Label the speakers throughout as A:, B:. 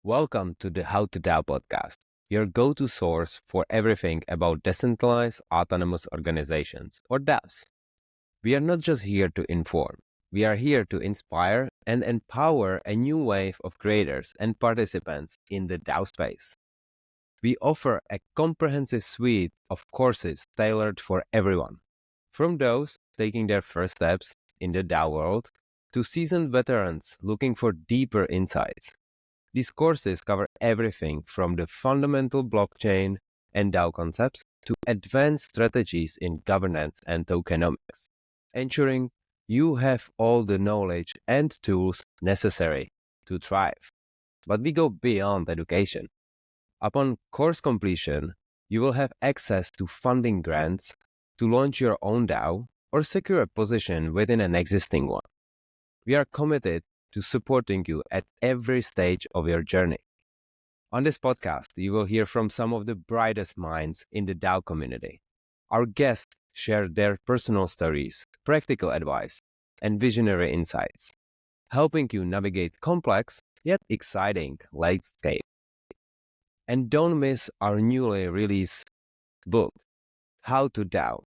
A: Welcome to the How to DAO Podcast, your go-to source for everything about decentralized autonomous organizations, or DAOs. We are not just here to inform, we are here to inspire and empower a new wave of creators and participants in the DAO space. We offer a comprehensive suite of courses tailored for everyone, from those taking their first steps in the DAO world to seasoned veterans looking for deeper insights. These courses cover everything from the fundamental blockchain and DAO concepts to advanced strategies in governance and tokenomics, ensuring you have all the knowledge and tools necessary to thrive. But we go beyond education. Upon course completion, you will have access to funding grants to launch your own DAO or secure a position within an existing one. We are committed to supporting you at every stage of your journey. On this podcast, you will hear from some of the brightest minds in the DAO community. Our guests share their personal stories, practical advice, and visionary insights, helping you navigate complex yet exciting landscape. And don't miss our newly released book, How to DAO,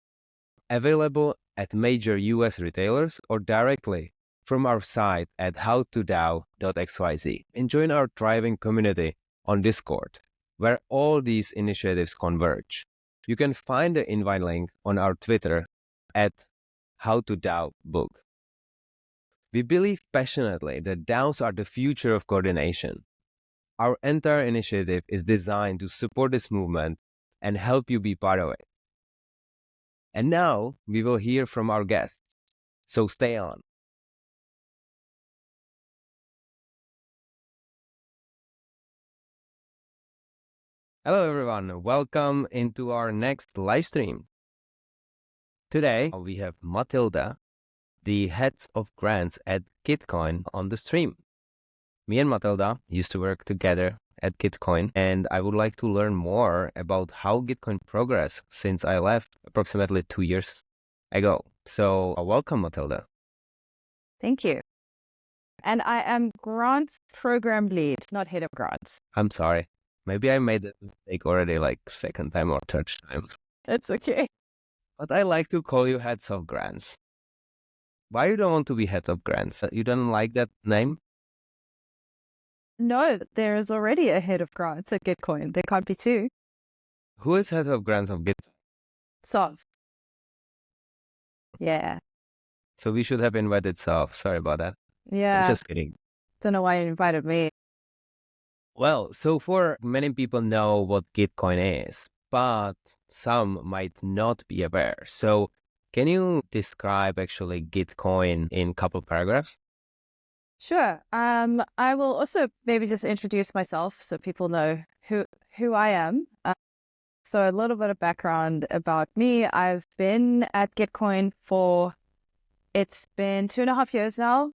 A: available at major US retailers or directly from our site at howtodao.xyz, and join our thriving community on Discord, where all these initiatives converge. You can find the invite link on our Twitter at howtodaobook. We believe passionately that DAOs are the future of coordination. Our entire initiative is designed to support this movement and help you be part of it. And now we will hear from our guests, so stay on. Hello everyone, welcome into our next live stream. Today we have Matilda, the head of grants at Gitcoin, on the stream. Me and Matilda used to work together at Gitcoin, and I would like to learn more about how Gitcoin progressed since I left approximately 2 years ago. So welcome, Matilda.
B: Thank you. And I am grants program lead, not head of grants.
A: I'm sorry. Maybe I made that mistake already like second time or third time.
B: It's okay.
A: But I like to call you heads of grants. Why you don't want to be heads of grants? You don't like that name?
B: No, there is already a head of grants at Gitcoin. There can't be two.
A: Who is head of grants of Gitcoin?
B: Sov. Yeah.
A: So we should have invited Sov. Sorry about that.
B: Yeah.
A: I'm just kidding.
B: Don't know why you invited me.
A: Well, so for many people know what Gitcoin is, but some might not be aware. So can you describe actually Gitcoin in a couple paragraphs?
B: Sure. I will also maybe just introduce myself so people know who I am. So a little bit of background about me. I've been at Gitcoin it's been 2.5 years now.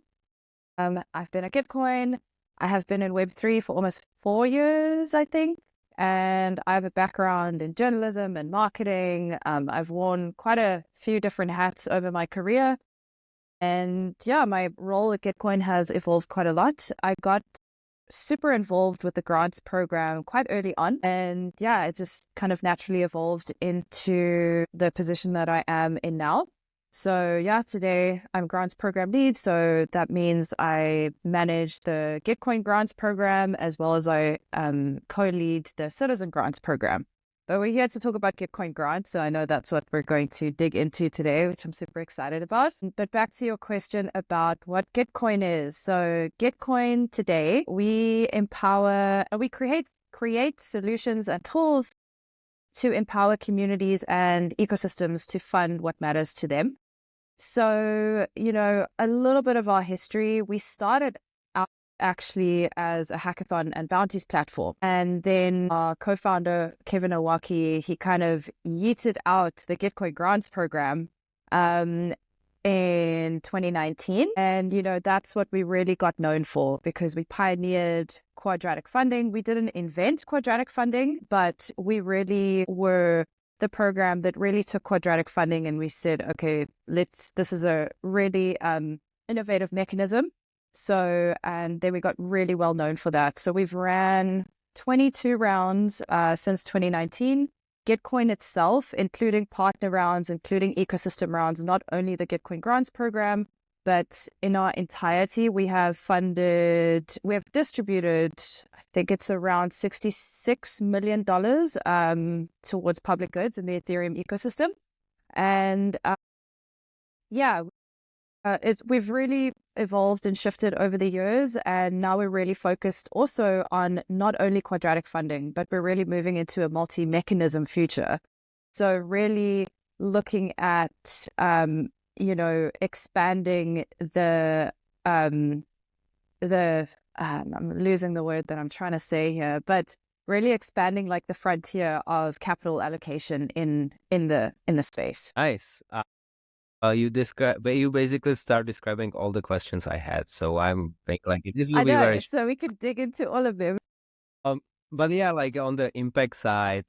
B: I've been at Gitcoin. I have been in Web3 for almost 4 years, I think. And I have a background in journalism and marketing. I've worn quite a few different hats over my career. And yeah, my role at Gitcoin has evolved quite a lot. I got super involved with the grants program quite early on. And yeah, it just kind of naturally evolved into the position that I am in now. So yeah, today I'm grants program lead. So that means I manage the Gitcoin grants program as well as I co-lead the citizen grants program. But we're here to talk about Gitcoin grants, so I know that's what we're going to dig into today, which I'm super excited about. But back to your question about what Gitcoin is. So Gitcoin today, we create solutions and tools to empower communities and ecosystems to fund what matters to them. So, a little bit of our history, we started out actually as a hackathon and bounties platform. And then our co-founder, Kevin Owaki, he kind of yeeted out the Gitcoin grants program in 2019. And, that's what we really got known for because we pioneered quadratic funding. We didn't invent quadratic funding, but we really were the program that really took quadratic funding and we said, okay, this is a really innovative mechanism So, and then we got really well known for that. So we've ran 22 rounds since 2019. Gitcoin itself, including partner rounds, including ecosystem rounds, not only the Gitcoin grants program, but in our entirety, we have distributed, I think it's around $66 million towards public goods in the Ethereum ecosystem. And we've really evolved and shifted over the years. And now we're really focused also on not only quadratic funding, but we're really moving into a multi-mechanism future. So really looking at, expanding I'm losing the word that I'm trying to say here, but really expanding like the frontier of capital allocation in the space.
A: Nice. You basically start describing all the questions I had. So I'm like this will
B: I
A: be
B: know,
A: very.
B: so we could dig into all of them.
A: But yeah, like on the impact side,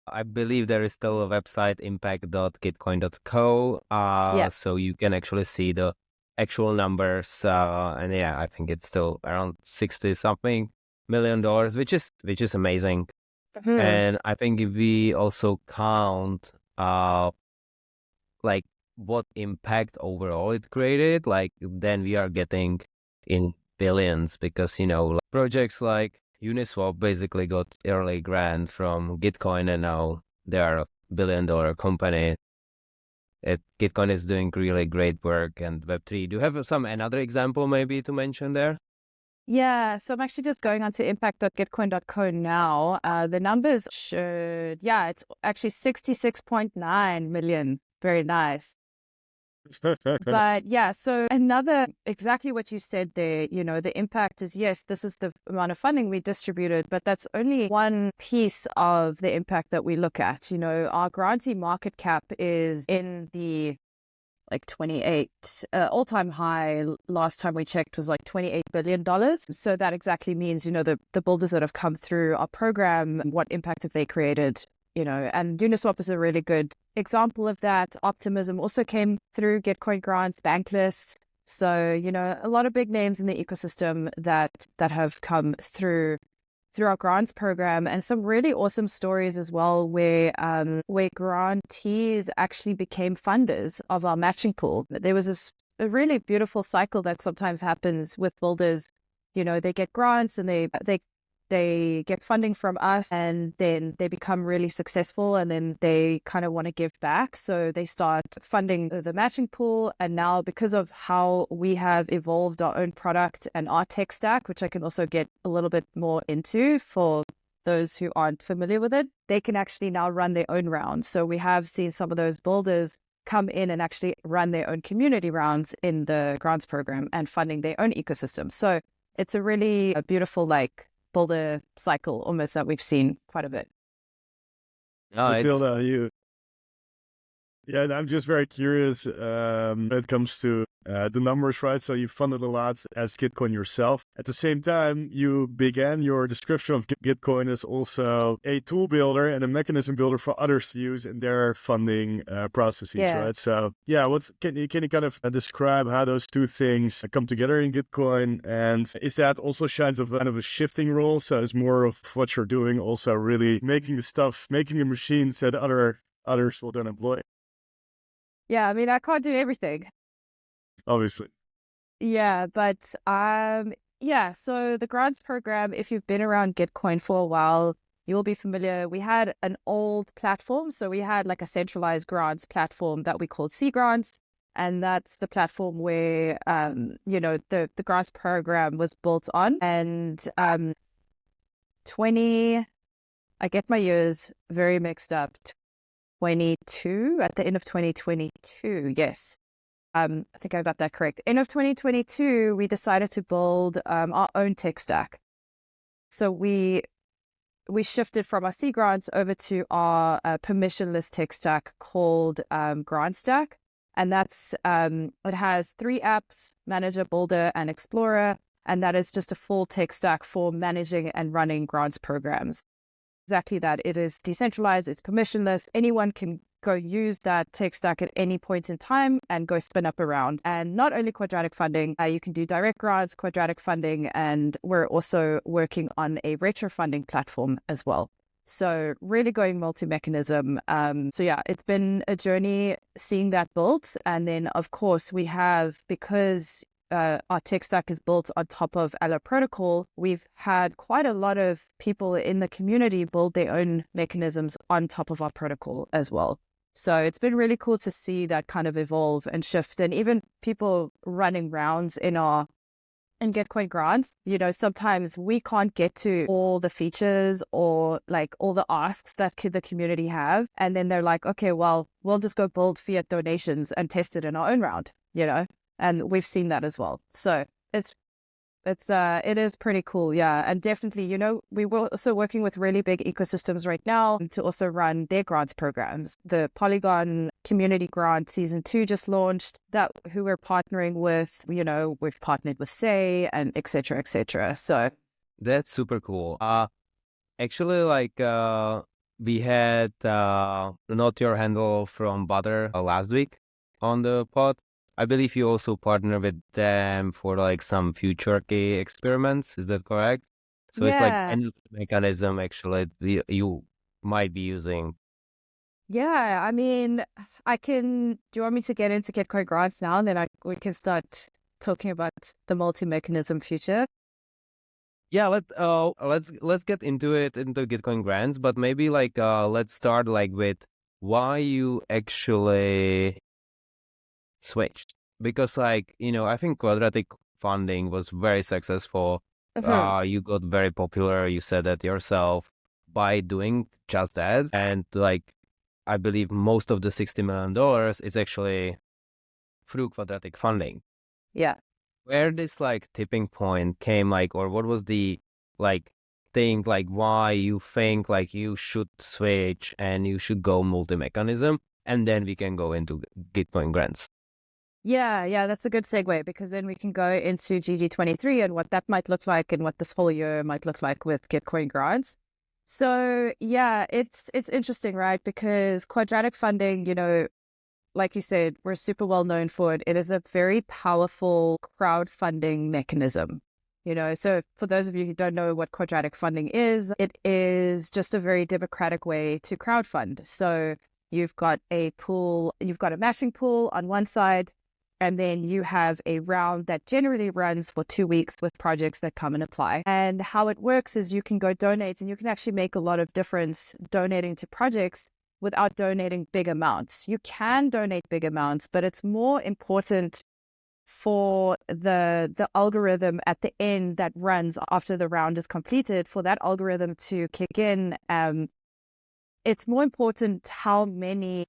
A: I believe there is still a website, impact.gitcoin.co. So you can actually see the actual numbers. And yeah, I think it's still around 60 something $million, which is amazing.
B: Mhm.
A: And I think if we also count like what impact overall it created, like then we are getting in billions, because like projects like Uniswap basically got early grant from Gitcoin, and now they are a $1 billion company. Gitcoin is doing really great work, and Web3. Do you have another example maybe to mention there?
B: Yeah, so I'm actually just going on to impact.gitcoin.co now. The numbers it's actually 66.9 million. Very nice. But yeah, so exactly what you said there, the impact is, yes, this is the amount of funding we distributed, but that's only one piece of the impact that we look at. Our grantee market cap is in the like 28 all-time high. Last time we checked was like $28 billion. So that exactly means, the builders that have come through our program, what impact have they created? And Uniswap is a really good example of that. Optimism also came through Gitcoin grants, Bankless. So, a lot of big names in the ecosystem that have come through our grants program, and some really awesome stories as well where grantees actually became funders of our matching pool. There was a really beautiful cycle that sometimes happens with builders. They get grants and they get funding from us, and then they become really successful, and then they kind of want to give back. So they start funding the matching pool. And now, because of how we have evolved our own product and our tech stack, which I can also get a little bit more into for those who aren't familiar with it, they can actually now run their own rounds. So we have seen some of those builders come in and actually run their own community rounds in the grants program and funding their own ecosystem. So it's a really beautiful builder cycle almost that we've seen quite a bit.
C: Matilda, I'm just very curious when it comes to the numbers, right? So you funded a lot as Gitcoin yourself. At the same time, you began your description of Gitcoin as also a tool builder and a mechanism builder for others to use in their funding processes, right? So can you kind of describe how those two things come together in Gitcoin? And is that also shines of kind of a shifting role? So it's more of what you're doing, also really making the machines that others will then employ.
B: Yeah, I mean, I can't do everything.
C: Obviously.
B: Yeah, but so the grants program, if you've been around Gitcoin for a while, you'll be familiar. We had an old platform. So we had like a centralized grants platform that we called C Grants. And that's the platform where, the grants program was built on. And I get my years very mixed up. 22 at the end of 2022. Yes. I think I got that correct. End of 2022, we decided to build our own tech stack. So we shifted from our C grants over to our permissionless tech stack called Grant Stack. And that's it has 3 apps: Manager, Builder, and Explorer. And that is just a full tech stack for managing and running grants programs. Exactly that. It is decentralized, it's permissionless. Anyone can go use that tech stack at any point in time and go spin up around. And not only quadratic funding, you can do direct grants, quadratic funding, and we're also working on a retro funding platform as well. So really going multi-mechanism. So yeah, it's been a journey seeing that built. And then of course we have, because our tech stack is built on top of Allo Protocol, we've had quite a lot of people in the community build their own mechanisms on top of our protocol as well. So it's been really cool to see that kind of evolve and shift, and even people running rounds in Gitcoin grants. Sometimes we can't get to all the features or like all the asks that the community have. And then they're like, okay, well, we'll just go build fiat donations and test it in our own round, and we've seen that as well. So it is pretty cool. Yeah. And definitely, we were also working with really big ecosystems right now to also run their grants programs. The Polygon Community Grant Season 2 just launched, who we're partnering with. We've partnered with Say and et cetera, et cetera. So
A: that's super cool. Actually, we had Not Your Handle from Butter last week on the pod. I believe you also partner with them for some future key experiments. Is that correct? So it's like any mechanism actually you might be using.
B: Yeah, I mean, do you want me to get into Gitcoin grants now, and then we can start talking about the multi-mechanism future?
A: Yeah, let's get into Gitcoin grants, but maybe let's start with why you actually switched, because I think quadratic funding was very successful. You got very popular, you said that yourself, by doing just that. And I believe most of the $60 million is actually through quadratic funding.
B: Yeah.
A: Where this tipping point came, or what was the thing, why you think you should switch and you should go multi-mechanism, and then we can go into Gitcoin grants.
B: Yeah, that's a good segue, because then we can go into GG23 and what that might look like and what this whole year might look like with Gitcoin grants. So yeah, it's interesting, right? Because quadratic funding, like you said, we're super well known for it. It is a very powerful crowdfunding mechanism. So for those of you who don't know what quadratic funding is, it is just a very democratic way to crowdfund. So you've got a matching pool on one side, and then you have a round that generally runs for 2 weeks with projects that come and apply. And how it works is you can go donate, and you can actually make a lot of difference donating to projects without donating big amounts. You can donate big amounts, but it's more important for the algorithm at the end that runs after the round is completed, for that algorithm to kick in. It's more important how many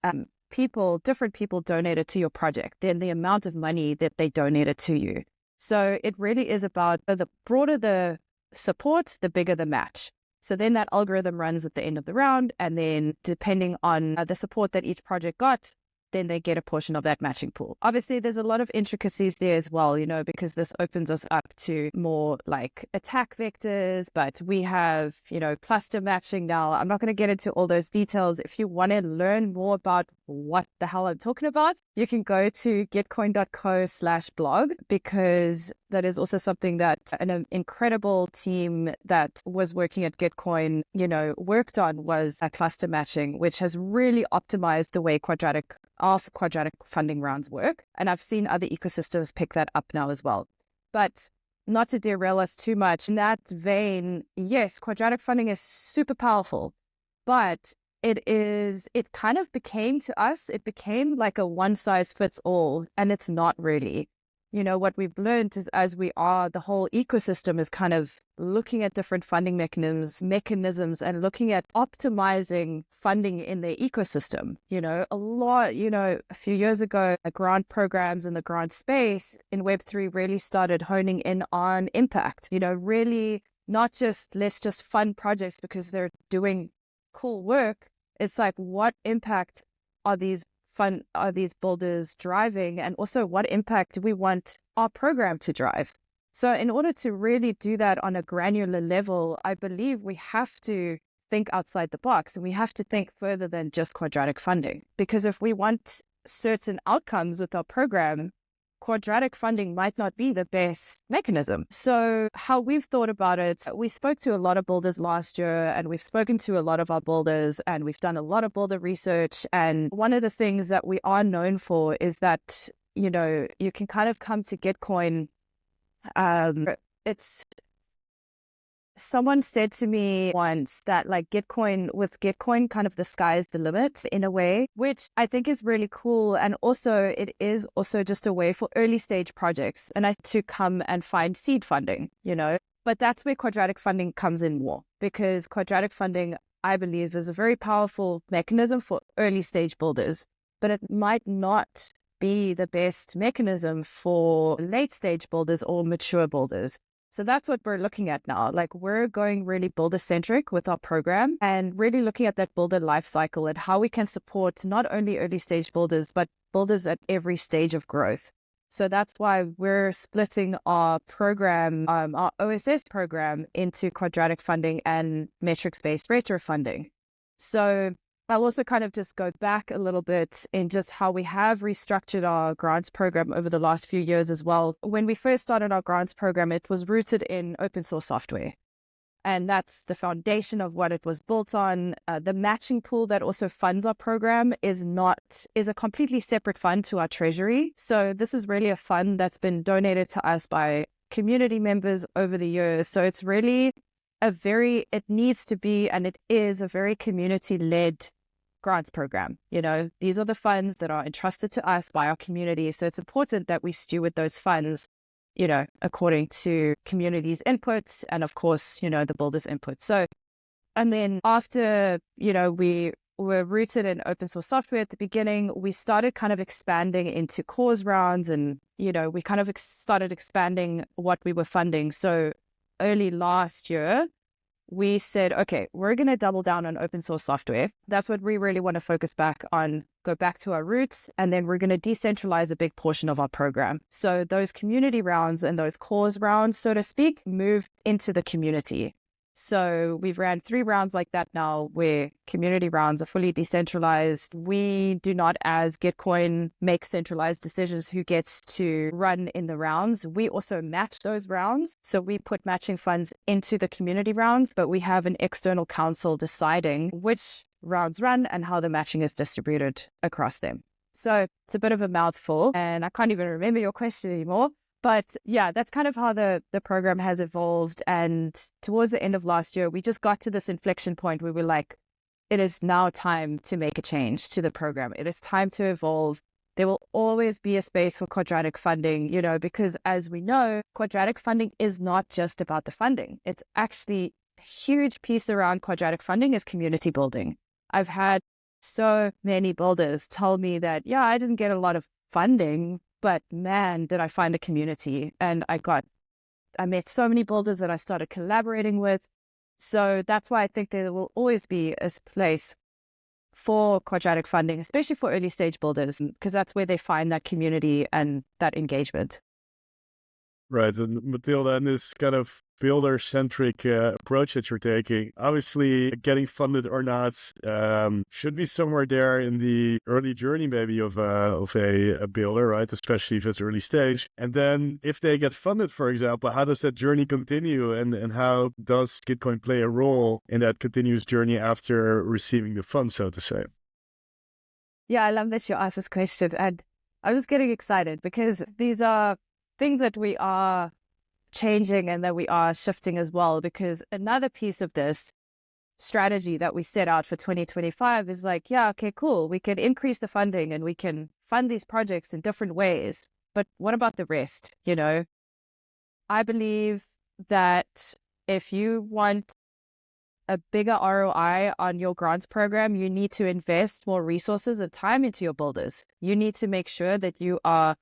B: different people donated to your project than the amount of money that they donated to you. So it really is about the broader the support, the bigger the match. So then that algorithm runs at the end of the round, and then depending on the support that each project got, then they get a portion of that matching pool. Obviously, there's a lot of intricacies there as well, because this opens us up to more attack vectors, but we have, cluster matching now. I'm not going to get into all those details. If you want to learn more about what the hell I'm talking about, you can go to gitcoin.co/blog, because that is also something that an incredible team that was working at Gitcoin, worked on, was cluster matching, which has really optimized the way quadratic funding rounds work. And I've seen other ecosystems pick that up now as well. But not to derail us too much, in that vein, yes, quadratic funding is super powerful, but it kind of became like a one size fits all, and it's not really. What we've learned is, the whole ecosystem is kind of looking at different funding mechanisms and looking at optimizing funding in their ecosystem. A few years ago, grant programs in the grant space in Web3 really started honing in on impact. Really not just let's just fund projects because they're doing cool work. It's what impact are these builders driving, and also what impact do we want our program to drive? So in order to really do that on a granular level, I believe we have to think outside the box and we have to think further than just quadratic funding. Because if we want certain outcomes with our program, quadratic funding might not be the best mechanism. So how we've thought about it, we spoke to a lot of builders last year and we've spoken to a lot of our builders and we've done a lot of builder research. And one of the things that we are known for is that, you know, you can kind of come to Gitcoin. Someone said to me once that like with Gitcoin, kind of the sky's the limit in a way, which I think is really cool. And also it is also just a way for early stage projects and to come and find seed funding, you know, but that's where quadratic funding comes in more, because quadratic funding, I believe, is a very powerful mechanism for early stage builders, but it might not be the best mechanism for late stage builders or mature builders. So that's what we're looking at now. Like we're going really builder centric with our program and really looking at that builder life cycle and how we can support not only early stage builders, but builders at every stage of growth. So that's why we're splitting our program, our OSS program, into quadratic funding and metrics-based retro funding. So I'll also kind of just go back a little bit in just how we have restructured our grants program over the last few years as well. When we first started our grants program, it was rooted in open source software. And that's the foundation of what it was built on. The matching pool that also funds our program is a completely separate fund to our treasury. So this is really a fund that's been donated to us by community members over the years. So it's really it needs to be, and it is a very community-led grants program. You know, these are the funds that are entrusted to us by our community. So it's important that we steward those funds, you know, according to community's inputs and of course, you know, the builder's inputs. So, and then after, you know, we were rooted in open source software at the beginning, we started kind of expanding into cause rounds and, you know, we kind of started expanding what we were funding. So early last year, we said, okay, we're going to double down on open source software. That's what we really want to focus back on, go back to our roots, and then we're going to decentralize a big portion of our program. So those community rounds and those cause rounds, so to speak, move into the community. So we've ran 3 rounds like that now where community rounds are fully decentralized. We do not, as Gitcoin, make centralized decisions who gets to run in the rounds. We also match those rounds. So we put matching funds into the community rounds, but we have an external council deciding which rounds run and how the matching is distributed across them. So it's a bit of a mouthful and I can't even remember your question anymore. But yeah, that's kind of how the program has evolved. And towards the end of last year, we just got to this inflection point where we're like, it is now time to make a change to the program. It is time to evolve. There will always be a space for quadratic funding, you know, because as we know, quadratic funding is not just about the funding. It's actually a huge piece around quadratic funding is community building. I've had so many builders tell me that, yeah, I didn't get a lot of funding, but man, did I find a community. And I met so many builders that I started collaborating with. So that's why I think there will always be a place for quadratic funding, especially for early stage builders, because that's where they find that community and that engagement.
C: Right. And Matilda, and this kind of builder-centric approach that you're taking, obviously getting funded or not should be somewhere there in the early journey maybe of a builder, right? Especially if it's early stage. And then if they get funded, for example, how does that journey continue and how does Gitcoin play a role in that continuous journey after receiving the funds, so to say?
B: Yeah, I love that you asked this question. And I'm just getting excited because these are things that we are changing and that we are shifting as well, because another piece of this strategy that we set out for 2025 is like, yeah, okay, cool. We can increase the funding and we can fund these projects in different ways. But what about the rest? You know, I believe that if you want a bigger ROI on your grants program, you need to invest more resources and time into your builders. You need to make sure that you are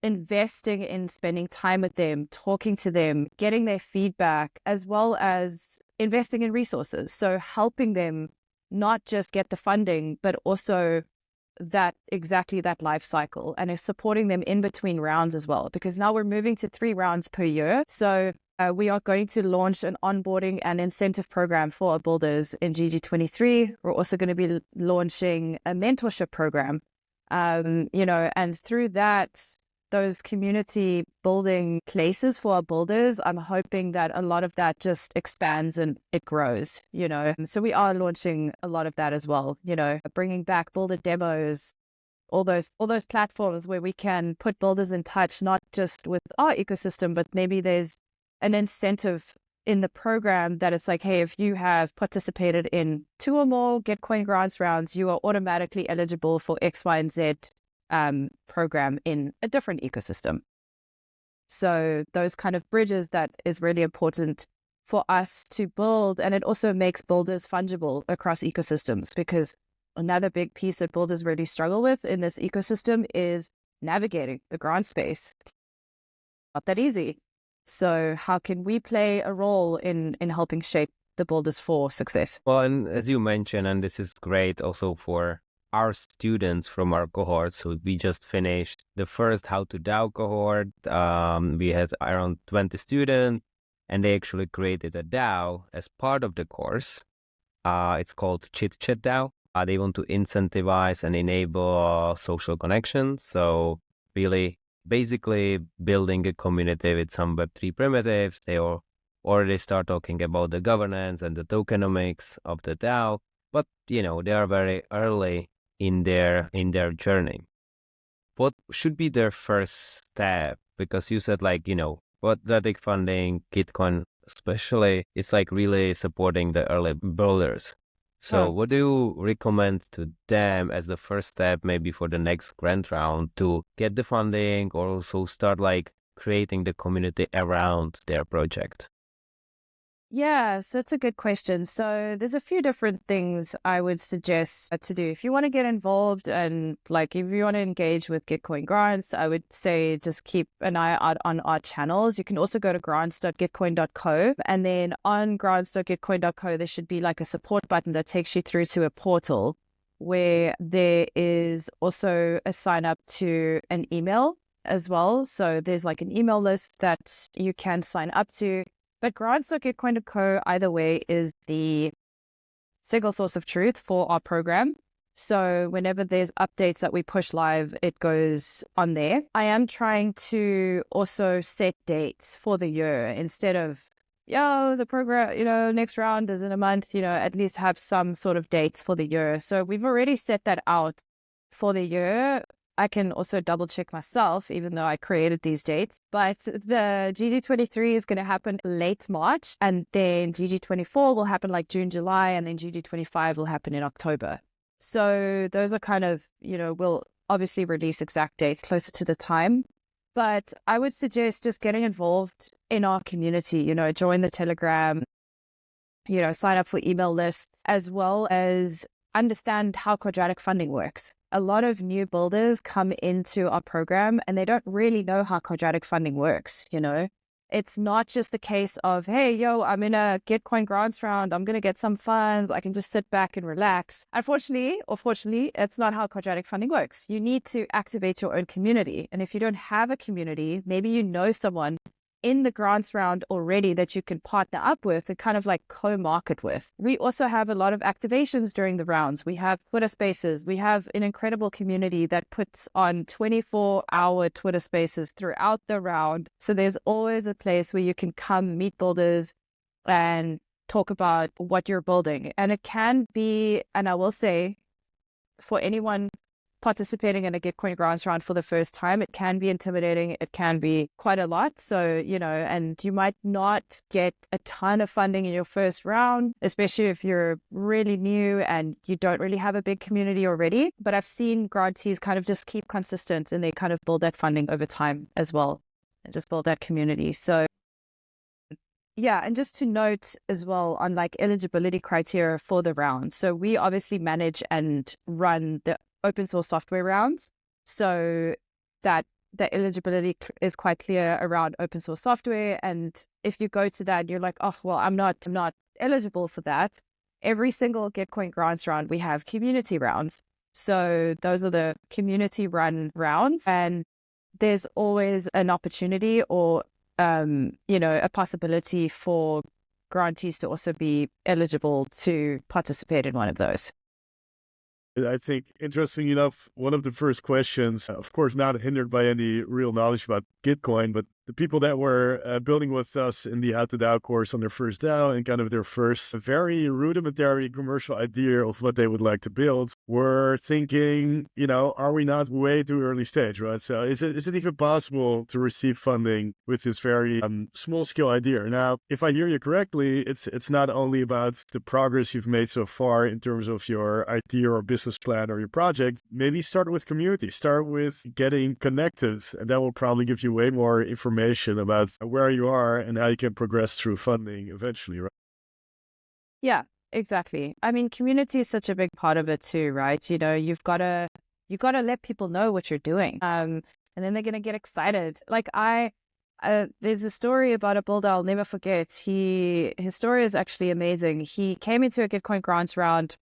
B: investing in spending time with them, talking to them, getting their feedback, as well as investing in resources. So helping them not just get the funding, but also that life cycle, and supporting them in between rounds as well, because now we're moving to 3 rounds per year. So We are going to launch an onboarding and incentive program for our builders in GG23. We're also going to be launching a mentorship program, and through that, those community building places for our builders, I'm hoping that a lot of that just expands and it grows, So we are launching a lot of that as well, bringing back builder demos, all those platforms where we can put builders in touch, not just with our ecosystem, but maybe there's an incentive in the program that it's like, hey, if you have participated in 2 or more Gitcoin grants rounds, you are automatically eligible for X, Y, and Z program in a different ecosystem. So those kind of bridges, that is really important for us to build. And it also makes builders fungible across ecosystems, because another big piece that builders really struggle with in this ecosystem is navigating the grant space. Not that easy. So how can we play a role in helping shape the builders for success?
A: Well, and as you mentioned, and this is great also for our students from our cohort. So we just finished the first How to DAO cohort. We had around 20 students, and they actually created a DAO as part of the course. It's called Chit Chat DAO. They want to incentivize and enable social connections. So really, basically building a community with some Web3 primitives. They already start talking about the governance and the tokenomics of the DAO, but they are very early in their journey. What should be their first step? Because you said quadratic funding, Gitcoin especially, it's really supporting the early builders. So what do you recommend to them as the first step, maybe for the next grant round, to get the funding or also start creating the community around their project?
B: Yeah, so that's a good question. So there's a few different things I would suggest to do. If you want to get involved and if you want to engage with Gitcoin grants, I would say just keep an eye out on our channels. You can also go to grants.gitcoin.co, and then on grants.gitcoin.co, there should be a support button that takes you through to a portal where there is also a sign up to an email as well. So there's an email list that you can sign up to. But grants.gitcoin.co, either way, is the single source of truth for our program. So whenever there's updates that we push live, it goes on there. I am trying to also set dates for the year instead of, the program, next round is in a month, at least have some sort of dates for the year. So we've already set that out for the year. I can also double check myself, even though I created these dates. But the GG23 is going to happen late March, and then GG24 will happen June, July, and then GG25 will happen in October. So those are kind of, we'll obviously release exact dates closer to the time. But I would suggest just getting involved in our community, join the Telegram, sign up for email lists, as well as understand how quadratic funding works. A lot of new builders come into our program and they don't really know how quadratic funding works. It's not just the case of, hey, I'm in a Gitcoin grants round, I'm going to get some funds, I can just sit back and relax. Unfortunately, or fortunately, it's not how quadratic funding works. You need to activate your own community. And if you don't have a community, maybe you know someone in the grants round already that you can partner up with and kind of co-market with. We also have a lot of activations during the rounds. We have Twitter spaces. We have an incredible community that puts on 24-hour Twitter spaces throughout the round. So there's always a place where you can come meet builders and talk about what you're building. And it can be, and I will say, for anyone participating in a Gitcoin grants round for the first time, it can be intimidating. It can be quite a lot. So, and you might not get a ton of funding in your first round, especially if you're really new and you don't really have a big community already. But I've seen grantees kind of just keep consistent and they kind of build that funding over time as well and just build that community. So yeah, and just to note as well on eligibility criteria for the round. So we obviously manage and run the open source software rounds, so that the eligibility is quite clear around open source software. And if you go to that, you're like, oh, well, I'm not eligible for that. Every single Gitcoin grants round, we have community rounds. So those are the community run rounds. And there's always an opportunity or a possibility for grantees to also be eligible to participate in one of those.
C: I think, interesting enough, one of the first questions, of course, not hindered by any real knowledge about Gitcoin, but the people that were building with us in the How to DAO course on their first DAO and kind of their first very rudimentary commercial idea of what they would like to build were thinking, are we not way too early stage, right? So is it even possible to receive funding with this very small scale idea? Now, if I hear you correctly, it's not only about the progress you've made so far in terms of your idea or business plan or your project. Maybe start with community, start with getting connected, and that will probably give you way more information about where you are and how you can progress through funding eventually, right?
B: Yeah, exactly. I mean, community is such a big part of it too, right? You've got to let people know what you're doing, and then they're gonna get excited. Like there's a story about a builder I'll never forget. His story is actually amazing. He came into a Gitcoin grants round.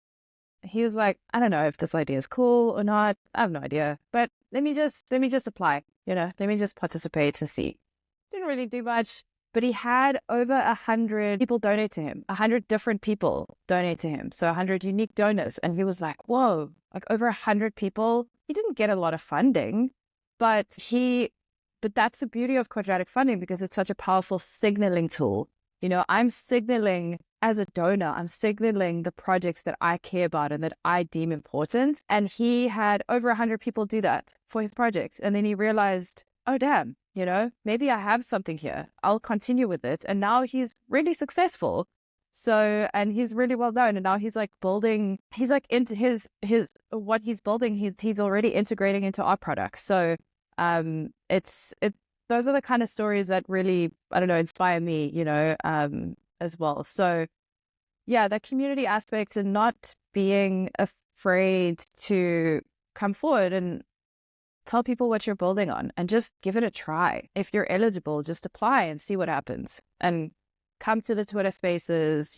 B: He was like, I don't know if this idea is cool or not. I have no idea, but let me just apply. Let me just participate and see. Didn't really do much, but he had over 100 people donate to him. 100 different people donate to him. So 100 unique donors, and he was like, whoa, like over 100 people. He didn't get a lot of funding, but that's the beauty of quadratic funding because it's such a powerful signaling tool. I'm signaling as a donor, I'm signaling the projects that I care about and that I deem important. And he had over 100 people do that for his project. And then he realized, oh, damn, maybe I have something here. I'll continue with it. And now he's really successful. So, and he's really well known. And now he's like building, he's like into his what he's building, he's already integrating into our products. So those are the kind of stories that really, I don't know, inspire me, as well. So yeah, that community aspect and not being afraid to come forward and tell people what you're building on and just give it a try. If you're eligible, just apply and see what happens and come to the Twitter spaces,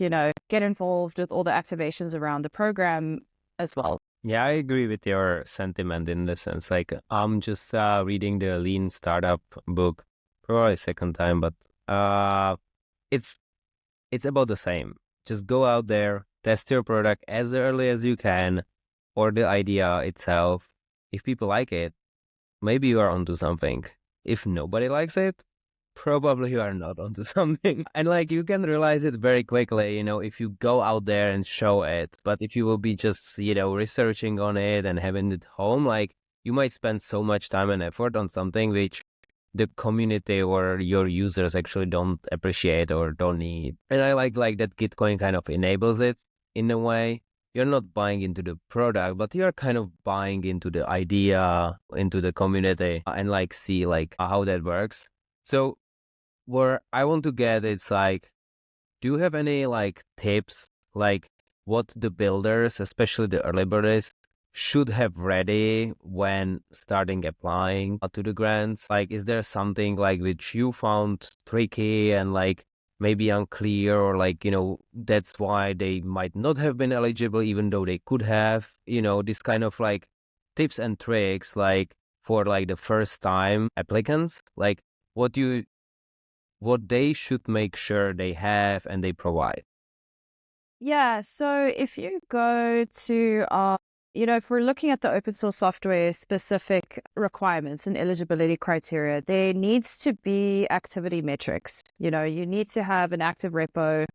B: get involved with all the activations around the program as well.
A: Yeah, I agree with your sentiment in the sense. Like, I'm just reading the Lean Startup book, probably second time, but it's about the same. Just go out there, test your product as early as you can, or the idea itself. If people like it, maybe you are onto something. If nobody likes it, probably you are not onto something. And like, you can realize it very quickly, if you go out there and show it. But if you will be just, researching on it and having it home, like, you might spend so much time and effort on something which the community or your users actually don't appreciate or don't need. And I like that Gitcoin kind of enables it in a way. You're not buying into the product, but you're kind of buying into the idea, into the community, and like see like how that works. So where I want to get, it's like, do you have any like tips, like what the builders, especially the early birders, should have ready when starting applying to the grants? Like, is there something like which you found tricky and like maybe unclear, or like, that's why they might not have been eligible even though they could have, this kind of like tips and tricks, like for like the first time applicants, like what they should make sure they have and they provide?
B: Yeah, so if you go to if we're looking at the open source software specific requirements and eligibility criteria, there needs to be activity metrics. You need to have an active repo.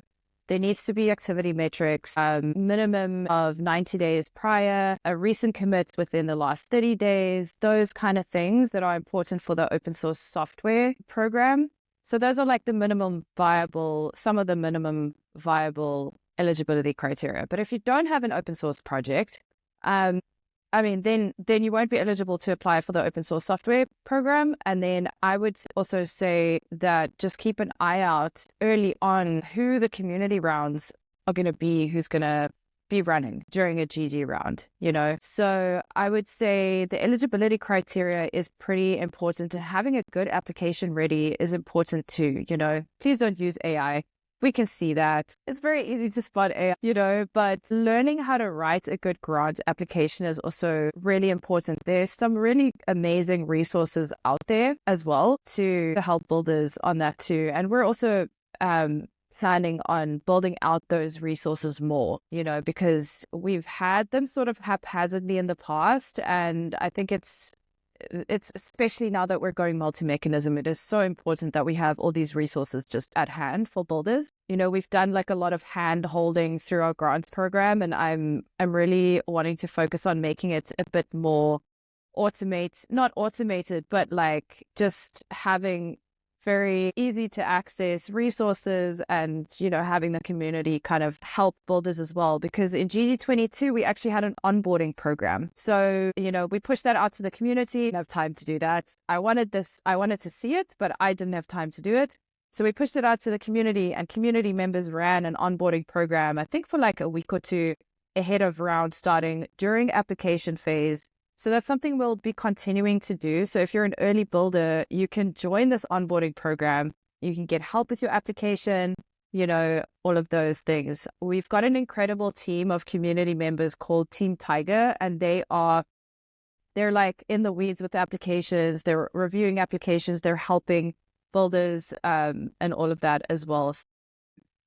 B: There needs to be activity metrics, minimum of 90 days prior, a recent commit within the last 30 days, those kind of things that are important for the open source software program. So those are like some of the minimum viable eligibility criteria. But if you don't have an open source project, then you won't be eligible to apply for the open source software program. And then I would also say that just keep an eye out early on who the community rounds are going to be, who's going to be running during a GG round, So I would say the eligibility criteria is pretty important, and having a good application ready is important too, Please don't use AI. we can see that. It's very easy to spot AI, but learning how to write a good grant application is also really important. There's some really amazing resources out there as well to help builders on that too. And we're also planning on building out those resources more, because we've had them sort of haphazardly in the past. And I think it's especially now that we're going multi-mechanism, it is so important that we have all these resources just at hand for builders. We've done like a lot of hand holding through our grants program, and I'm really wanting to focus on making it a bit more not automated, but like just having very easy to access resources and, having the community kind of help builders as well. Because in GG22, we actually had an onboarding program. So, we pushed that out to the community. Didn't have time to do that. I wanted to see it, but I didn't have time to do it. So we pushed it out to the community, and community members ran an onboarding program, I think for like a week or two ahead of round starting during application phase. So that's something we'll be continuing to do. So if you're an early builder, you can join this onboarding program. You can get help with your application, all of those things. We've got an incredible team of community members called Team Tiger, and they're like in the weeds with applications. They're reviewing applications. They're helping builders and all of that as well. So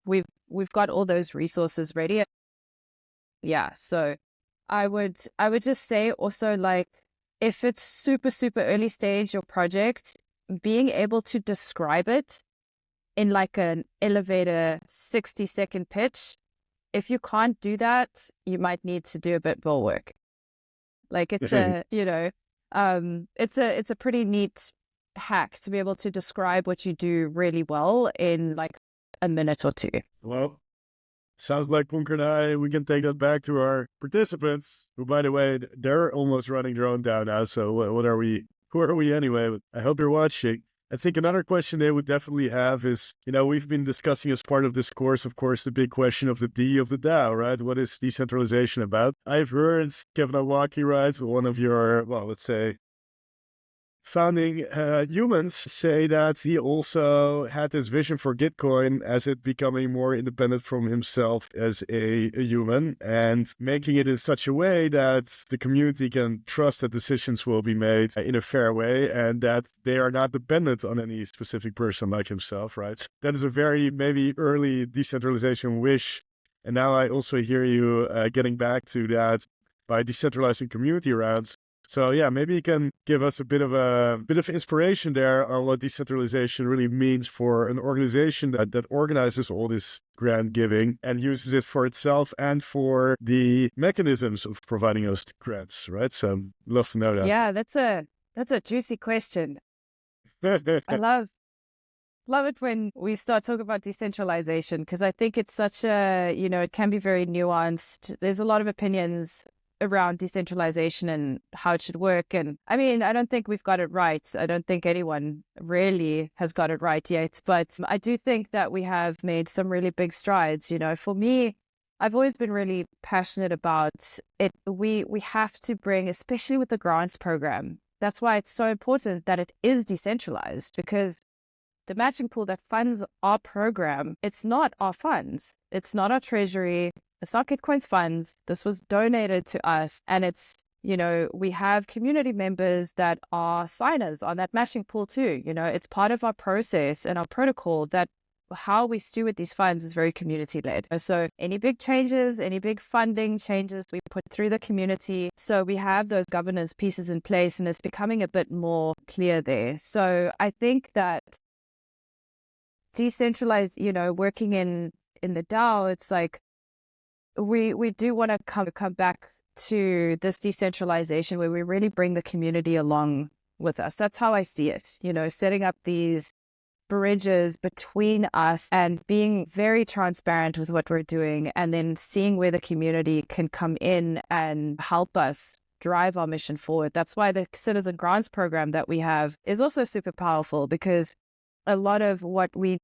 B: we've got all those resources ready. Yeah, so I would just say also, like, if it's super, super early stage, your project, being able to describe it in like an elevator 60-second pitch, if you can't do that, you might need to do a bit more work. Like it's it's a pretty neat hack to be able to describe what you do really well in like a minute or two.
C: Well, sounds like Puncar and I, we can take that back to our participants, who, by the way, they're almost running their own DAO now. So what are we? Who are we anyway? I hope you're watching. I think another question they would definitely have is, we've been discussing as part of this course, of course, the big question of the D of the DAO, right? What is decentralization about? I've heard Kevin Awaki, right, one of your, well, let's say, founding humans, say that he also had this vision for Gitcoin as it becoming more independent from himself as a human, and making it in such a way that the community can trust that decisions will be made in a fair way and that they are not dependent on any specific person like himself, right? That is a very maybe early decentralization wish. And now I also hear you getting back to that by decentralizing community rounds. So yeah, maybe you can give us a bit of inspiration there on what decentralization really means for an organization that organizes all this grant giving and uses it for itself and for the mechanisms of providing us grants, right? So love to know that.
B: Yeah, that's a juicy question. I love it when we start talking about decentralization, because I think it's such a, it can be very nuanced. There's a lot of opinions around decentralization and how it should work. And I mean, I don't think we've got it right. I don't think anyone really has got it right yet. But I do think that we have made some really big strides. For me, I've always been really passionate about it. We have to bring, especially with the grants program, that's why it's so important that it is decentralized, because the matching pool that funds our program, it's not our funds. It's not our treasury. It's not Gitcoin's funds. This was donated to us. And it's, we have community members that are signers on that matching pool too. It's part of our process and our protocol that how we steward these funds is very community led. So any big changes, any big funding changes, we put through the community. So we have those governance pieces in place, and it's becoming a bit more clear there. So I think that decentralized, working in the DAO, it's like, we do want to come back to this decentralization where we really bring the community along with us. That's how I see it, setting up these bridges between us and being very transparent with what we're doing, and then seeing where the community can come in and help us drive our mission forward. That's why the Citizen Grants program that we have is also super powerful, because a lot of what we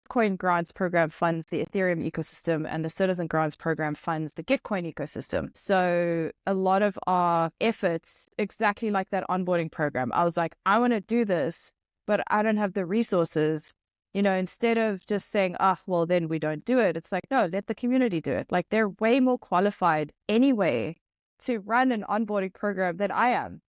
B: Coin Grants program funds the Ethereum ecosystem, and the Citizen Grants program funds the Gitcoin ecosystem. So a lot of our efforts, exactly like that onboarding program, I was like, I want to do this, but I don't have the resources. instead of just saying, well, then we don't do it. It's like, no, let the community do it. Like, they're way more qualified anyway to run an onboarding program than I am.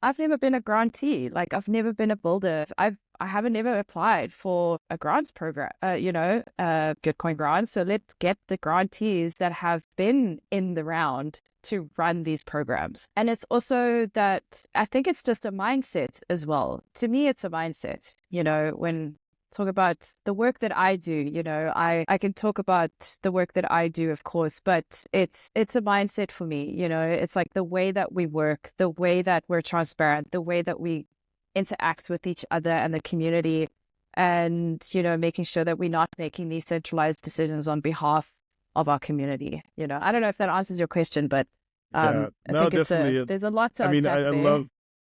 B: I've never been a grantee. Like, I've never been a builder. I haven't ever applied for a grants program, Gitcoin grant. So let's get the grantees that have been in the round to run these programs. And it's also that I think it's just a mindset as well. To me, it's a mindset, when talk about the work that I do, I can talk about the work that I do, of course, but it's a mindset for me. It's like the way that we work, the way that we're transparent, the way that we interact with each other and the community, and making sure that we're not making these centralized decisions on behalf of our community. I don't know if that answers your question, but
C: Yeah,
B: I
C: no,
B: think
C: definitely.
B: there's a lot to
C: I mean,
B: unpack
C: I
B: there.
C: love,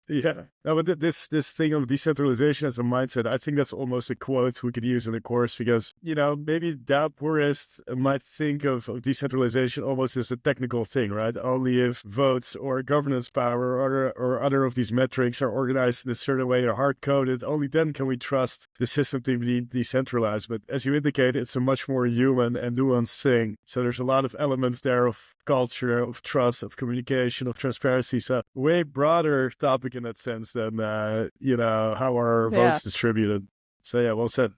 C: yeah. No, but this thing of decentralization as a mindset, I think that's almost a quote we could use in the course because, maybe DAO purists might think of decentralization almost as a technical thing, right? Only if votes or governance power or other of these metrics are organized in a certain way or hard-coded, only then can we trust the system to be decentralized. But as you indicate, it's a much more human and nuanced thing. So there's a lot of elements there of culture, of trust, of communication, of transparency. So way broader topic in that sense than how our votes distributed. So yeah, well said.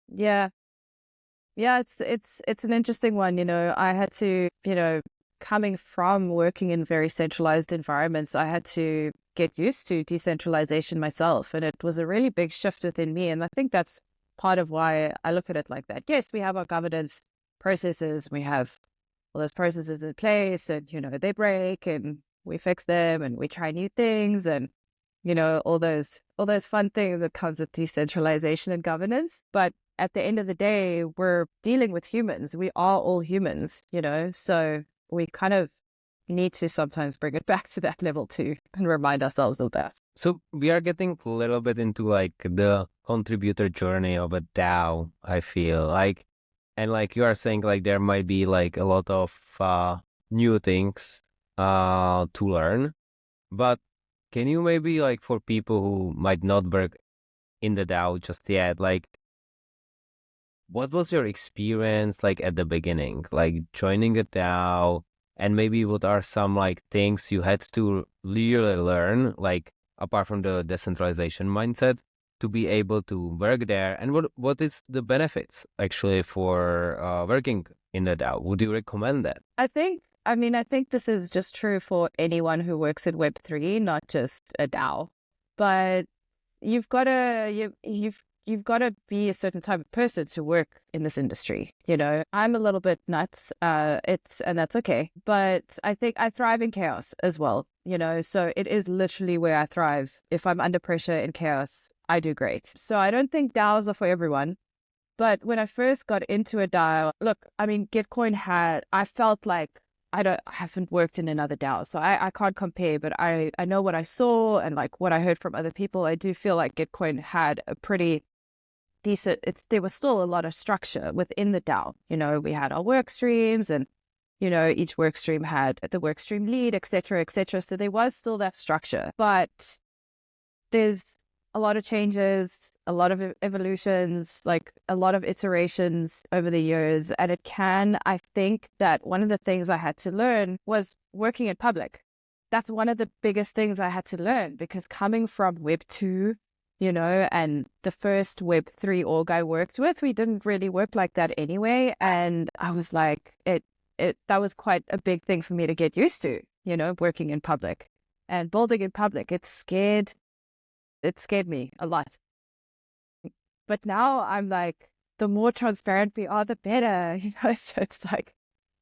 B: Yeah, it's an interesting one. I had to, coming from working in very centralized environments, I had to get used to decentralization myself, and it was a really big shift within me. And I think that's part of why I look at it like that. Yes, we have our governance processes, we have all those processes in place, and they break, and we fix them, and we try new things, and all those fun things that comes with decentralization and governance. But at the end of the day, we're dealing with humans. We are all humans, so we kind of need to sometimes bring it back to that level too and remind ourselves of that.
A: So we are getting a little bit into like the contributor journey of a DAO, I feel like. And like you are saying, like there might be like a lot of new things to learn. But can you maybe like for people who might not work in the DAO just yet, like what was your experience like at the beginning, like joining a DAO, and maybe what are some like things you had to really learn, like apart from the decentralization mindset, to be able to work there, and what is the benefits actually for working in the DAO? Would you recommend that?
B: I think this is just true for anyone who works in Web3, not just a DAO. But you've got to you've got to be a certain type of person to work in this industry. I'm a little bit nuts. And that's okay. But I think I thrive in chaos as well. So it is literally where I thrive. If I'm under pressure in chaos, I do great. So I don't think DAOs are for everyone. But when I first got into a DAO, look, I mean, Gitcoin I felt like I haven't worked in another DAO, so I can't compare, but I know what I saw and like what I heard from other people. I do feel like Gitcoin had a pretty decent, there was still a lot of structure within the DAO. We had our work streams, and each work stream had the work stream lead, etc., etc. So there was still that structure, but there's a lot of changes, a lot of evolutions, like a lot of iterations over the years. And I think that one of the things I had to learn was working in public. That's one of the biggest things I had to learn, because coming from Web 2, and the first Web 3 org I worked with, we didn't really work like that anyway. And I was like, that was quite a big thing for me to get used to, working in public and building in public. It scared me a lot. But now I'm like, the more transparent we are, the better, so it's like,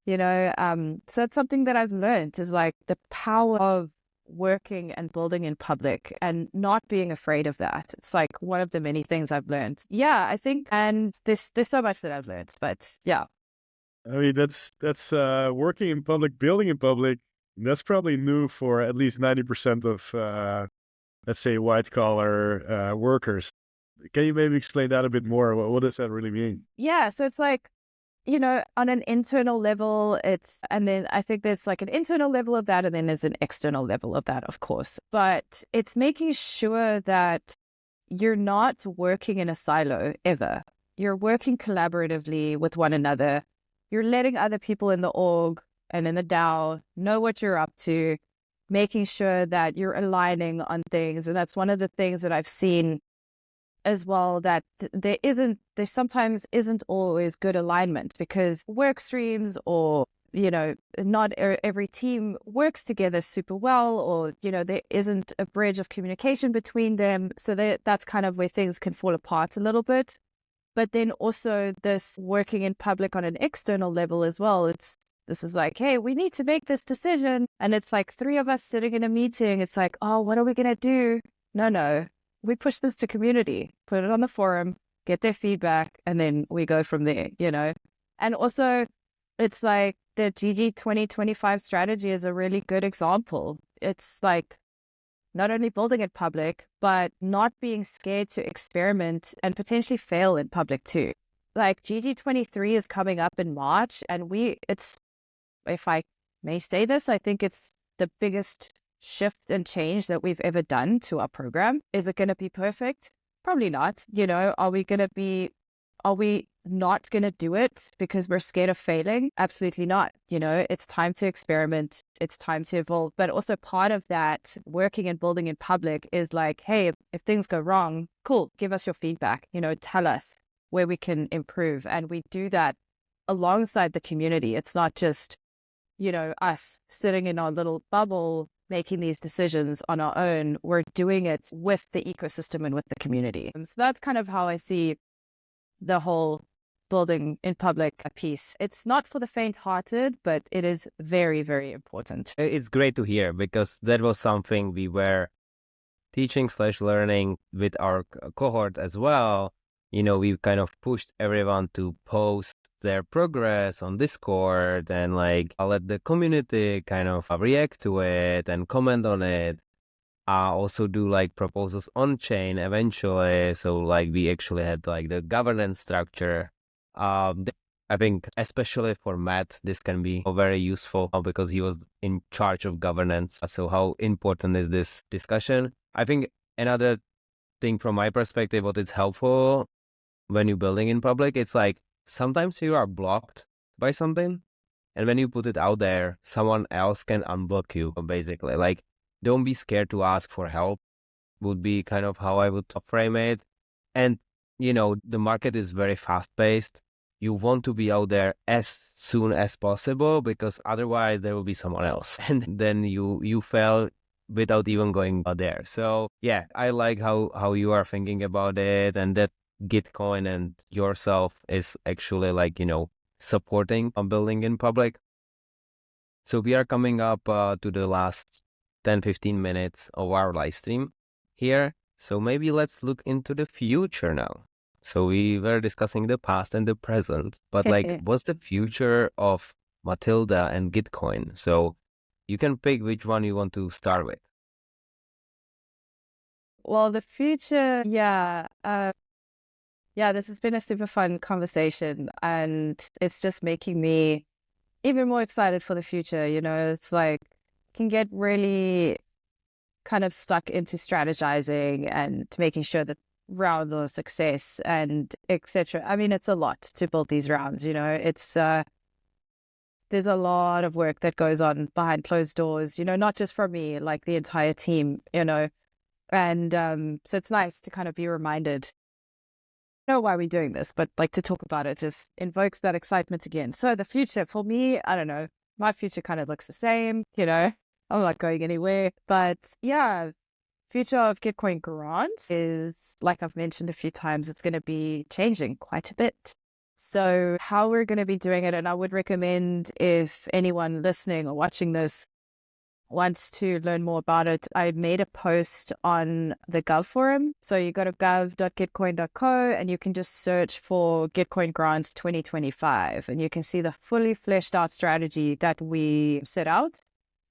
B: so it's something that I've learned is like the power of working and building in public and not being afraid of that. It's like one of the many things I've learned. Yeah, I think, and there's so much that I've learned, but yeah.
C: I mean, that's working in public, building in public. That's probably new for at least 90% of, let's say, white collar workers. Can you maybe explain that a bit more? What does that really mean?
B: Yeah, so it's like, on an internal level, and then I think there's like an internal level of that, and then there's an external level of that, of course. But it's making sure that you're not working in a silo ever. You're working collaboratively with one another. You're letting other people in the org and in the DAO know what you're up to, making sure that you're aligning on things. And that's one of the things that I've seen as well, that there sometimes isn't always good alignment, because work streams or, not every team works together super well, or, there isn't a bridge of communication between them. So that's kind of where things can fall apart a little bit. But then also this working in public on an external level as well. This is like, hey, we need to make this decision. And it's like 3 of us sitting in a meeting. It's like, oh, what are we going to do? No. We push this to community, put it on the forum, get their feedback, and then we go from there, And also, it's like the GG 2025 strategy is a really good example. It's like not only building it public, but not being scared to experiment and potentially fail in public too. Like GG 23 is coming up in March, and if I may say this, I think it's the biggest shift and change that we've ever done to our program. Is it going to be perfect? Probably not. Are we not going to do it because we're scared of failing? Absolutely not. It's time to experiment. It's time to evolve. But also part of that working and building in public is like, hey, if things go wrong, cool, give us your feedback, tell us where we can improve. And we do that alongside the community. It's not just, us sitting in our little bubble making these decisions on our own. We're doing it with the ecosystem and with the community. So that's kind of how I see the whole building in public piece. It's not for the faint-hearted, but it is very, very important.
A: It's great to hear, because that was something we were teaching/learning with our cohort as well. We kind of pushed everyone to post their progress on Discord and I'll let the community kind of react to it and comment on it. Also do proposals on chain eventually. So we actually had the governance structure. I think especially for Matt, this can be very useful because he was in charge of governance. So how important is this discussion? I think another thing from my perspective, what is helpful when you're building in public, it's sometimes you are blocked by something, and when you put it out there, someone else can unblock you, basically. Don't be scared to ask for help, would be kind of how I would frame it. And, the market is very fast-paced. You want to be out there as soon as possible, because otherwise there will be someone else. And then you fail without even going out there. So, yeah, I like how you are thinking about it, and that Gitcoin and yourself is actually supporting building in public. So we are coming up to the last 10-15 minutes of our live stream here. So maybe let's look into the future now. So we were discussing the past and the present, but what's the future of Matilda and Gitcoin? So you can pick which one you want to start with.
B: Well, the future, this has been a super fun conversation, and it's just making me even more excited for the future. It's can get really kind of stuck into strategizing and making sure that rounds are a success and etc. I mean, it's a lot to build these rounds. It's there's a lot of work that goes on behind closed doors. Not just from me, the entire team. And so it's nice to kind of be reminded. Know why we're doing this, but to talk about it just invokes that excitement again. So the future for me, I don't know, my future kind of looks the same, I'm not going anywhere. But yeah, future of Gitcoin grants is, I've mentioned a few times, it's going to be changing quite a bit. So how we're going to be doing it, and I would recommend if anyone listening or watching this wants to learn more about it, I made a post on the Gov forum. So you go to gov.gitcoin.co and you can just search for Gitcoin Grants 2025, and you can see the fully fleshed out strategy that we set out.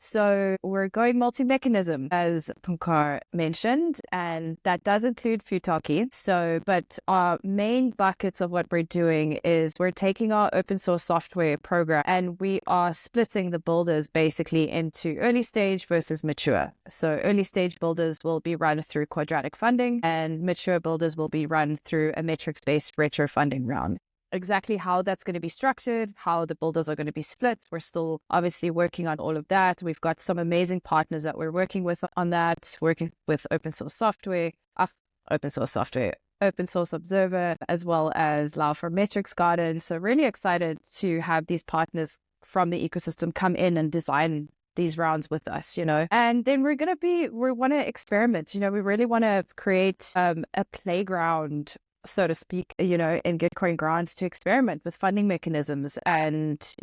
B: So we're going multi-mechanism, as Puncar mentioned, and that does include Futaki. But our main buckets of what we're doing is we're taking our open source software program and we are splitting the builders basically into early stage versus mature. So early stage builders will be run through quadratic funding and mature builders will be run through a metrics-based retro funding round. Exactly how that's going to be structured, how the builders are going to be split. We're still obviously working on all of that. We've got some amazing partners that we're working with on that, working with open source observer, as well as Lao for Metrics Garden. So really excited to have these partners from the ecosystem come in and design these rounds with us, and then we want to experiment, we really want to create a playground, so to speak, in Gitcoin grants to experiment with funding mechanisms and,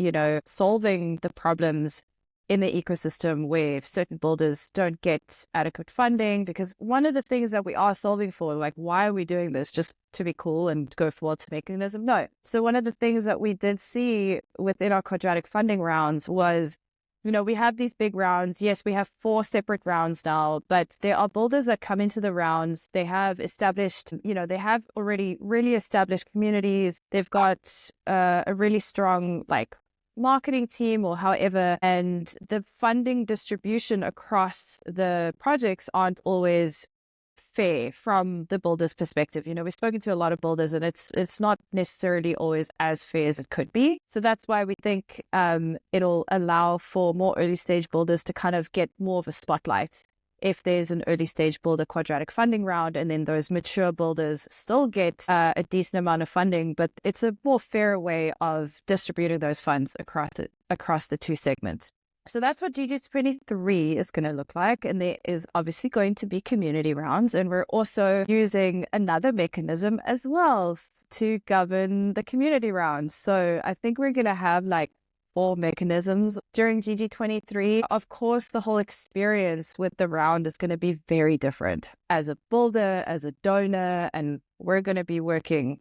B: solving the problems in the ecosystem where certain builders don't get adequate funding. Because one of the things that we are solving for, like, why are we doing this? Just to be cool and go for what's mechanism? No. So one of the things that we did see within our quadratic funding rounds was, we have these big rounds. Yes, we have 4 separate rounds now, but there are builders that come into the rounds. They have established, they have already really established communities. They've got a really strong, marketing team or however, and the funding distribution across the projects aren't always fair from the builder's perspective. We've spoken to a lot of builders and it's not necessarily always as fair as it could be. So that's why we think it'll allow for more early stage builders to kind of get more of a spotlight if there's an early stage builder quadratic funding round, and then those mature builders still get a decent amount of funding, but it's a more fair way of distributing those funds across the 2 segments. So that's what GG23 is going to look like. And there is obviously going to be community rounds. And we're also using another mechanism as well to govern the community rounds. So I think we're going to have 4 mechanisms during GG23. Of course, the whole experience with the round is going to be very different as a builder, as a donor, and we're going to be working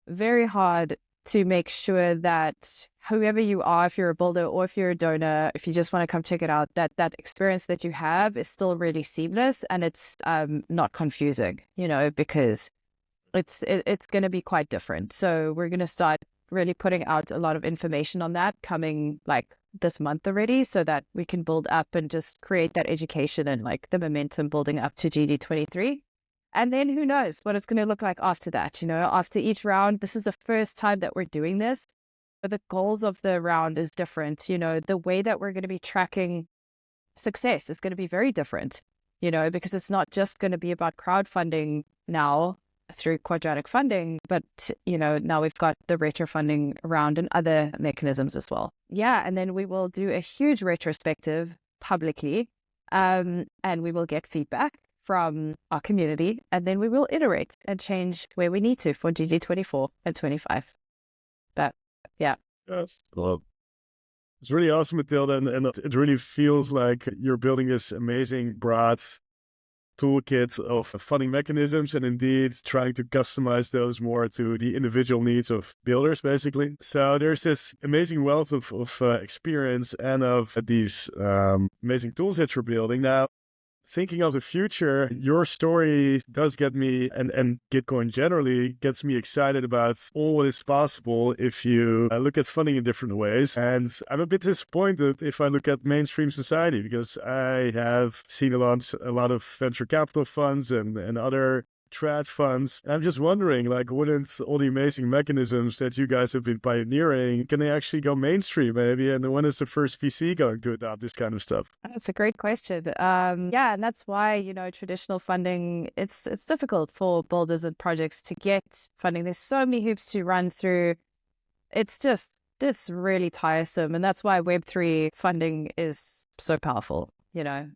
B: very hard to make sure that whoever you are, if you're a builder or if you're a donor, if you just want to come check it out, that experience that you have is still really seamless and it's not confusing, because it's going to be quite different. So we're going to start really putting out a lot of information on that coming this month already, so that we can build up and just create that education and the momentum building up to GG23. And then who knows what it's going to look like after that, after each round. This is the first time that we're doing this, but the goals of the round is different. The way that we're going to be tracking success is going to be very different, because it's not just going to be about crowdfunding now through quadratic funding, but, now we've got the retro funding round and other mechanisms as well. Yeah. And then we will do a huge retrospective publicly, and we will get feedback from our community, and then we will iterate and change where we need to for GG24 and 25. But yeah.
C: Yes. Well, it's really awesome, Matilda, and it really feels like you're building this amazing broad toolkit of funding mechanisms, and indeed trying to customize those more to the individual needs of builders, basically. So there's this amazing wealth of experience and of these amazing tools that you're building. Now, thinking of the future, your story does get me, and Gitcoin generally gets me excited about all what is possible if you look at funding in different ways. And I'm a bit disappointed if I look at mainstream society, because I have seen a lot of venture capital funds and other trad funds. And I'm just wondering, wouldn't all the amazing mechanisms that you guys have been pioneering, can they actually go mainstream maybe? And when is the first VC going to adopt this kind of stuff?
B: That's a great question. Yeah, and that's why, traditional funding, it's difficult for builders and projects to get funding. There's so many hoops to run through. It's really tiresome. And that's why Web3 funding is so powerful.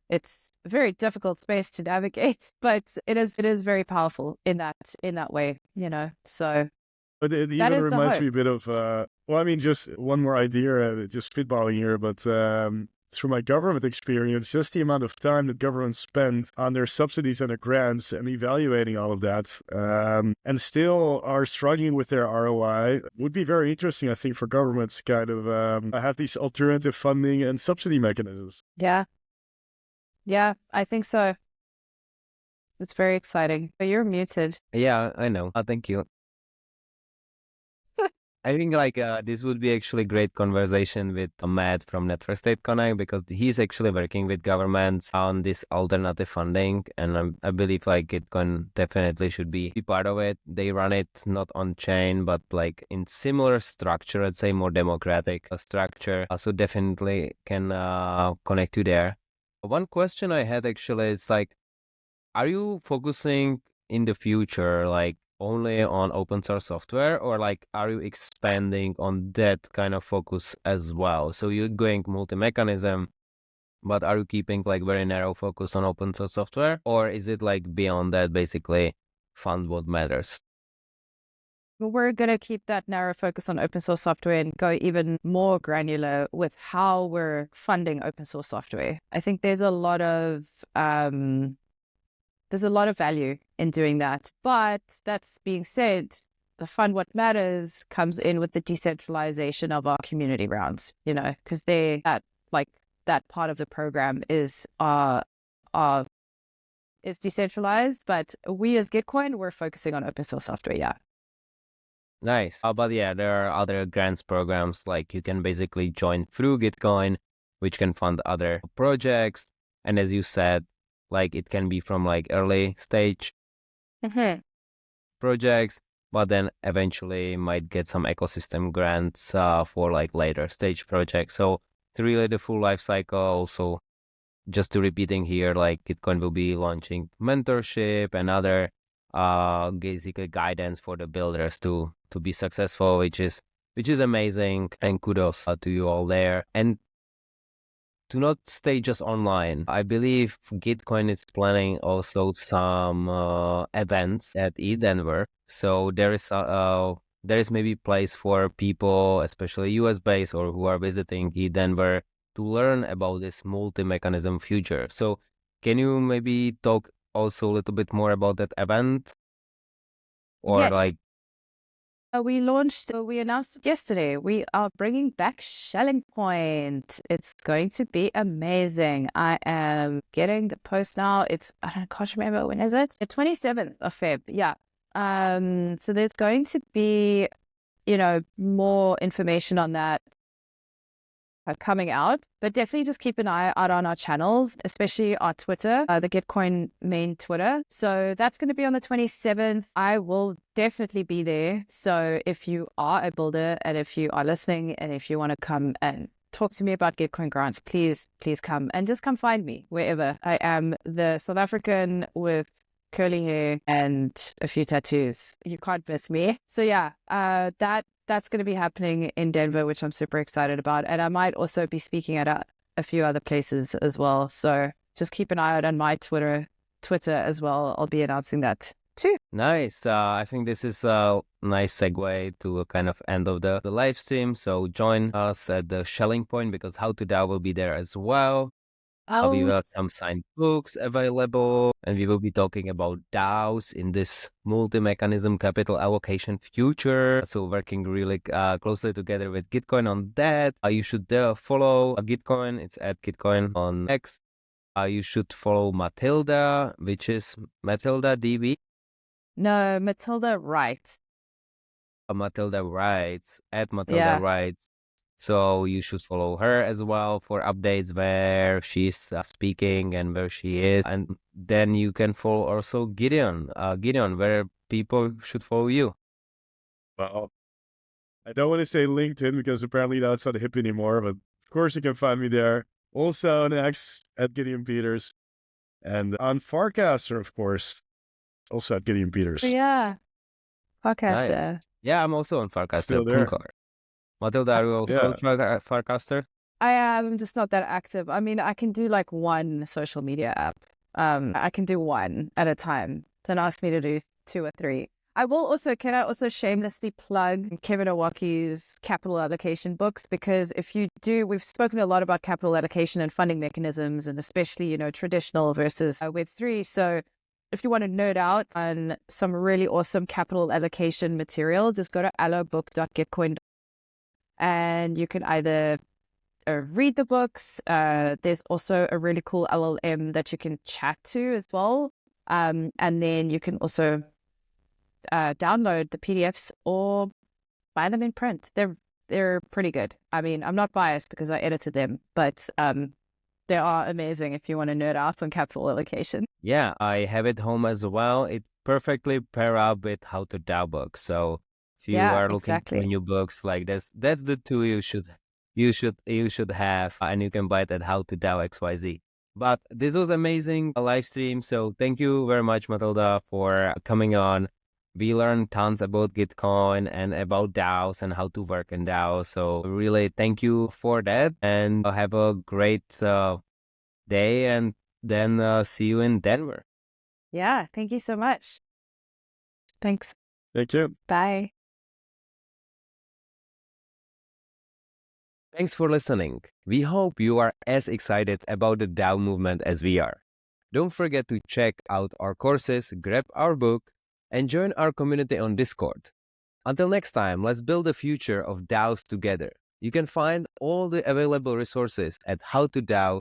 B: It's a very difficult space to navigate, but it is very powerful in that way, so.
C: But it even reminds me a bit of, just one more idea, just spitballing here, but through my government experience, just the amount of time that governments spend on their subsidies and their grants and evaluating all of that, and still are struggling with their ROI, would be very interesting, I think, for governments to kind of have these alternative funding and subsidy mechanisms.
B: Yeah. Yeah, I think so. It's very exciting. But you're muted.
A: Yeah, I know. Thank you. I think this would be actually great conversation with Matt from Network State Connect, because he's actually working with governments on this alternative funding, and I believe like Gitcoin definitely should be part of it. They run it not on chain, but like in similar structure, I'd say more democratic structure. So definitely can connect you there. One question I had actually is like, are you focusing in the future like only on open source software, or like are you expanding on that kind of focus as well? So you're going multi-mechanism, but are you keeping like very narrow focus on open source software, or is it like beyond that, basically fund what matters?
B: But we're going to keep that narrow focus on open source software and go even more granular with how we're funding open source software. I think there's a lot of value in doing that. But that's being said, the fund what matters comes in with the decentralization of our community rounds, because that part of the program is decentralized, but we as Gitcoin, we're focusing on open source software. Yeah.
A: Nice. But yeah, there are other grants programs, like you can basically join through Gitcoin, which can fund other projects. And as you said, like it can be from like early stage projects, but then eventually might get some ecosystem grants for like later stage projects. So it's really the full life cycle. Also, just to repeating here, like Gitcoin will be launching mentorship and other basically guidance for the builders to be successful, which is amazing, and kudos to you all there. And to not stay just online, I believe Gitcoin is planning also some events at eDenver. So there is maybe place for people, especially US based or who are visiting eDenver, to learn about this multi-mechanism future. So can you maybe talk also a little bit more about that event? Or
B: Yes.
A: like,
B: We announced it yesterday. We are bringing back Shelling Point. It's going to be amazing. I am getting the post now. I can't remember, when is it? The 27th of Feb. Yeah. So there's going to be, more information on that coming out, but definitely just keep an eye out on our channels, especially our Twitter, the Gitcoin main Twitter. So that's going to be on the 27th. I will definitely be there. So if you are a builder and if you are listening and if you want to come and talk to me about Gitcoin grants, please come, and just come find me wherever. I am the South African with curly hair and a few tattoos. You can't miss me. So yeah, that's going to be happening in Denver, which I'm super excited about. And I might also be speaking at a few other places as well. So just keep an eye out on my Twitter as well. I'll be announcing that too.
A: nice. I think this is a nice segue to a kind of end of the live stream. So join us at the Shelling Point, because How to DAO will be there as well. We will have some signed books available, and we will be talking about DAOs in this multi-mechanism capital allocation future. So working really closely together with Gitcoin on that. You should follow Gitcoin. It's at Gitcoin on X. You should follow Matilda, which is Matilda DB.
B: No, Matilda writes.
A: Matilda writes at Matilda
B: Yeah.
A: writes. So you should follow her as well for updates where she's speaking and where she is. And then you can follow also Gideon, where people should follow you.
C: Well, I don't want to say LinkedIn because apparently that's not hip anymore, but of course you can find me there. Also on X at Gideon Peters, and on Farcaster, of course, also at Gideon Peters.
B: Yeah. Podcaster.
A: Nice. Yeah, I'm also on Farcaster,
C: Still there.
A: Puncar. Matilda, are you also on Farcaster?
B: I am just not that active. I mean, I can do like one social media app. I can do one at a time. Don't ask me to do 2 or 3. Can I also shamelessly plug Kevin Owaki's capital allocation books? Because we've spoken a lot about capital allocation and funding mechanisms, and especially, traditional versus Web3. So if you want to nerd out on some really awesome capital allocation material, just go to allobook.gitcoin, and you can either read the books. There's also a really cool LLM that you can chat to as well. And then you can also download the PDFs or buy them in print. They're pretty good. I mean, I'm not biased because I edited them, but they are amazing if you want to nerd out on capital allocation.
A: Yeah, I have it home as well. It perfectly pair up with How to DAO books. So if you
B: Yeah,
A: are looking for
B: exactly.
A: new books like this, that's the two you should have, and you can buy it at How to DAO XYZ. But this was amazing live stream. So thank you very much, Matilda, for coming on. We learned tons about Gitcoin and about DAOs and how to work in DAOs. So really thank you for that, and have a great day, and then see you in Denver.
B: Yeah, thank you so much. Thanks.
C: Thank you.
B: Bye.
A: Thanks for listening. We hope you are as excited about the DAO movement as we are. Don't forget to check out our courses, grab our book, and join our community on Discord. Until next time, let's build the future of DAOs together. You can find all the available resources at howtodao.io.